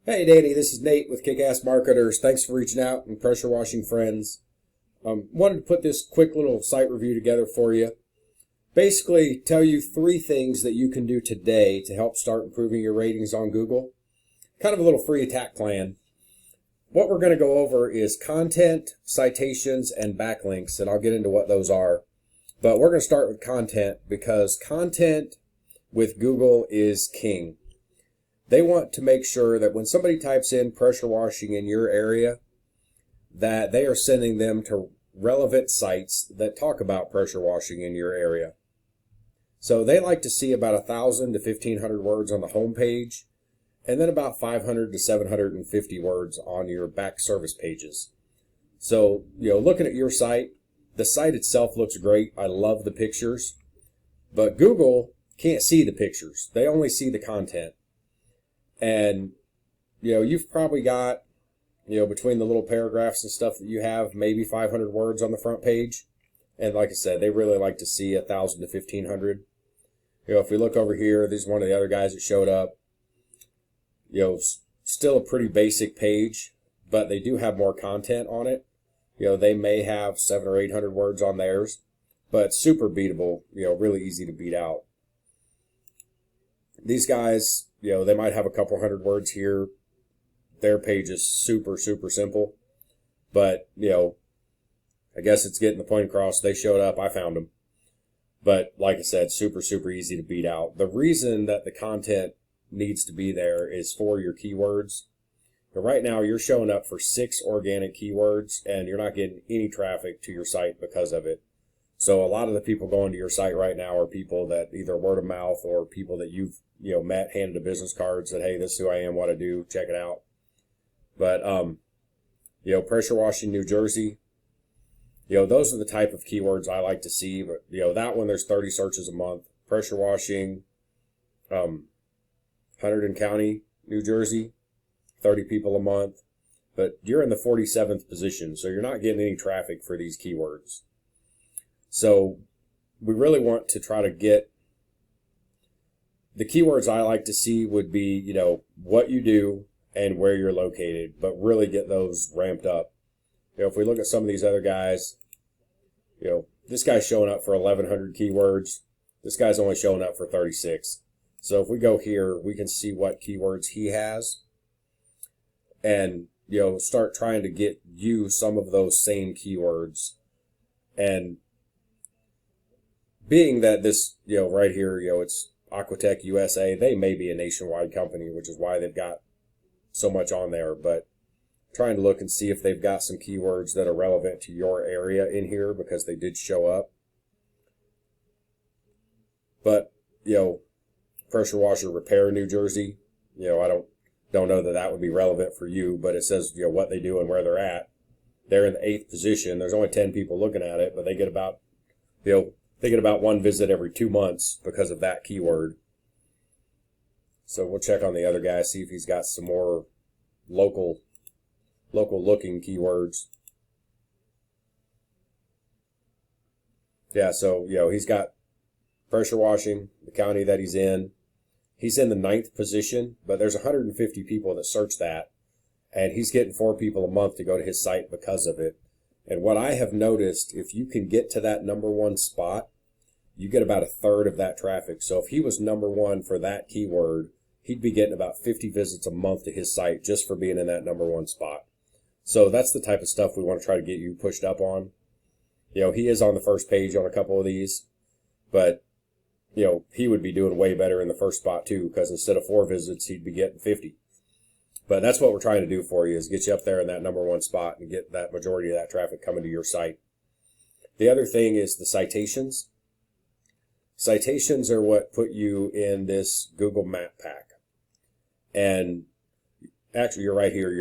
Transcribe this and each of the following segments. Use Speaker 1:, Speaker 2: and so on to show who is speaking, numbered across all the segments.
Speaker 1: Hey Danny, this is Nate with Kick-Ass Marketers. Thanks for reaching out and pressure washing friends. Wanted to put this quick little site review together for you. Basically, tell you 3 things that you can do today to help start improving your ratings on Google. Kind of a little free attack plan. What we're going to go over is content, citations, and backlinks, and I'll get into what those are. But we're going to start with content because content with Google is king. They want to make sure that when somebody types in pressure washing in your area, that they are sending them to relevant sites that talk about pressure washing in your area. So they like to see about 1,000 to 1,500 words on the home page, and then about 500 to 750 words on your back service pages. So, looking at your site, the site itself looks great. I love the pictures, but Google can't see the pictures. They only see the content. And, you've probably got, between the little paragraphs and stuff that you have, maybe 500 words on the front page. And like I said, they really like to see 1,000 to 1,500. If we look over here, this is one of the other guys that showed up. Still a pretty basic page, but they do have more content on it. They may have 700 or 800 words on theirs, but super beatable, really easy to beat out. These guys, they might have a couple hundred words here. Their page is super, super simple. But, I guess it's getting the point across. They showed up. I found them. But like I said, super, super easy to beat out. The reason that the content needs to be there is for your keywords. But right now, you're showing up for 6 organic keywords, and you're not getting any traffic to your site because of it. So a lot of the people going to your site right now are people that either word of mouth or people that you've met, handed a business card, said, hey, this is who I am, what I do, check it out. But, pressure washing New Jersey, those are the type of keywords I like to see. But, that one, there's 30 searches a month. Pressure washing, Hunterdon County, New Jersey, 30 people a month. But you're in the 47th position, so you're not getting any traffic for these keywords. So we really want to try to get the keywords I like to see would be, what you do and where you're located, but really get those ramped up. If we look at some of these other guys, this guy's showing up for 1,100 keywords. This guy's only showing up for 36. So if we go here, we can see what keywords he has and, start trying to get you some of those same keywords. And being that this, right here, it's Aquatech USA, they may be a nationwide company, which is why they've got so much on there, but trying to look and see if they've got some keywords that are relevant to your area in here because they did show up. But, pressure washer repair New Jersey, I don't know that would be relevant for you, but it says, what they do and where they're at. They're in the 8th position. There's only 10 people looking at it, but they get about, they get about 1 visit every 2 months because of that keyword. So we'll check on the other guy, see if he's got some more local looking keywords. Yeah, so, he's got pressure washing, the county that he's in. He's in the 9th position, but there's 150 people that search that, and he's getting 4 people a month to go to his site because of it. And what I have noticed, if you can get to that number 1 spot, you get about 1/3 of that traffic. So if he was number 1 for that keyword, he'd be getting about 50 visits a month to his site just for being in that number 1 spot. So that's the type of stuff we want to try to get you pushed up on. He is on the first page on a couple of these, but, he would be doing way better in the first spot too, because instead of 4 visits, he'd be getting 50. But that's what we're trying to do for you, is get you up there in that number 1 spot and get that majority of that traffic coming to your site. The other thing is the citations. Citations are what put you in this Google Map pack. And actually, you're right here.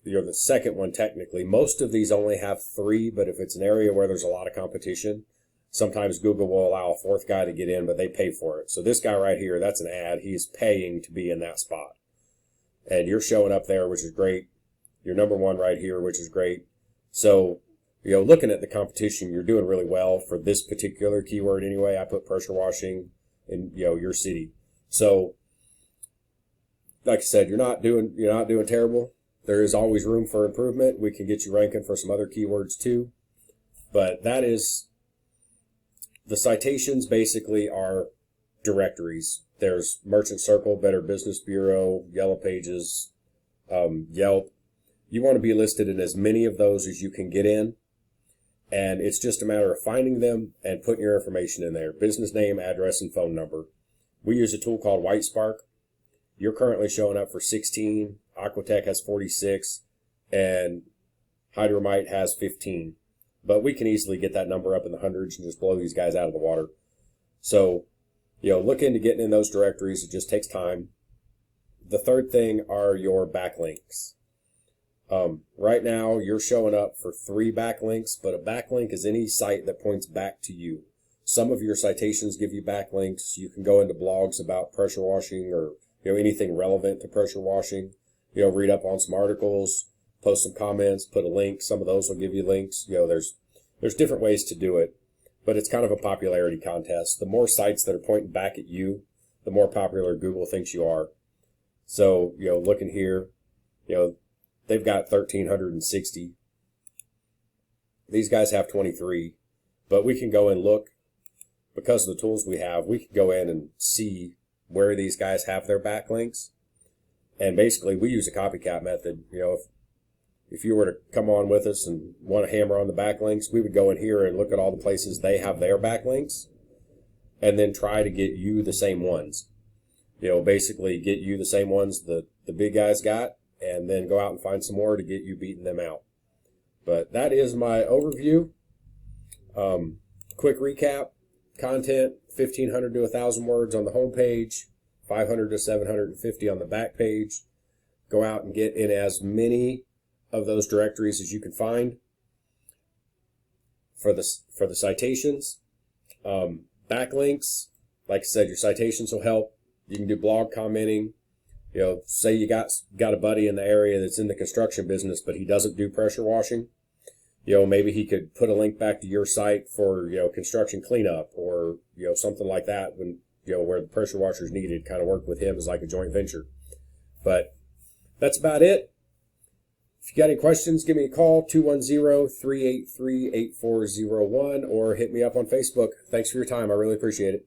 Speaker 1: You're the second one technically. Most of these only have 3, but if it's an area where there's a lot of competition, sometimes Google will allow a 4th guy to get in, but they pay for it. So this guy right here, that's an ad. He's paying to be in that spot. And you're showing up there, which is great. You're number 1 right here, which is great. So, looking at the competition, you're doing really well for this particular keyword anyway. I put pressure washing in, your city. So like I said, you're not doing terrible. There is always room for improvement. We can get you ranking for some other keywords too. But that is, the citations basically are directories. There's Merchant Circle, Better Business Bureau, Yellow Pages, Yelp. You want to be listed in as many of those as you can get in. And it's just a matter of finding them and putting your information in there. Business name, address, and phone number. We use a tool called Whitespark. You're currently showing up for 16. Aquatech has 46. And Hydromite has 15. But we can easily get that number up in the hundreds and just blow these guys out of the water. So, look into getting in those directories. It just takes time. The third thing are your backlinks. Right now, you're showing up for 3 backlinks, but a backlink is any site that points back to you. Some of your citations give you backlinks. You can go into blogs about pressure washing or anything relevant to pressure washing. Read up on some articles, post some comments, put a link. Some of those will give you links. There's different ways to do it, but it's kind of a popularity contest. The more sites that are pointing back at you, the more popular Google thinks you are. So, looking here, they've got 1,360. These guys have 23, but we can go and look. Because of the tools we have, we can go in and see where these guys have their backlinks. And basically, we use a copycat method. If you were to come on with us and want to hammer on the backlinks, we would go in here and look at all the places they have their backlinks and then try to get you the same ones. Basically get you the same ones the big guys got, and then go out and find some more to get you beating them out. But that is my overview. Quick recap. Content, 1,500 to 1,000 words on the home page, 500 to 750 on the back page. Go out and get in as many of those directories as you can find. For the citations, backlinks, like I said, your citations will help. You can do blog commenting. Say you got a buddy in the area that's in the construction business, but he doesn't do pressure washing. Maybe he could put a link back to your site for, construction cleanup or, something like that when, where the pressure washer is needed, kind of work with him as like a joint venture. But that's about it. If you got any questions, give me a call, 210-383-8401, or hit me up on Facebook. Thanks for your time. I really appreciate it.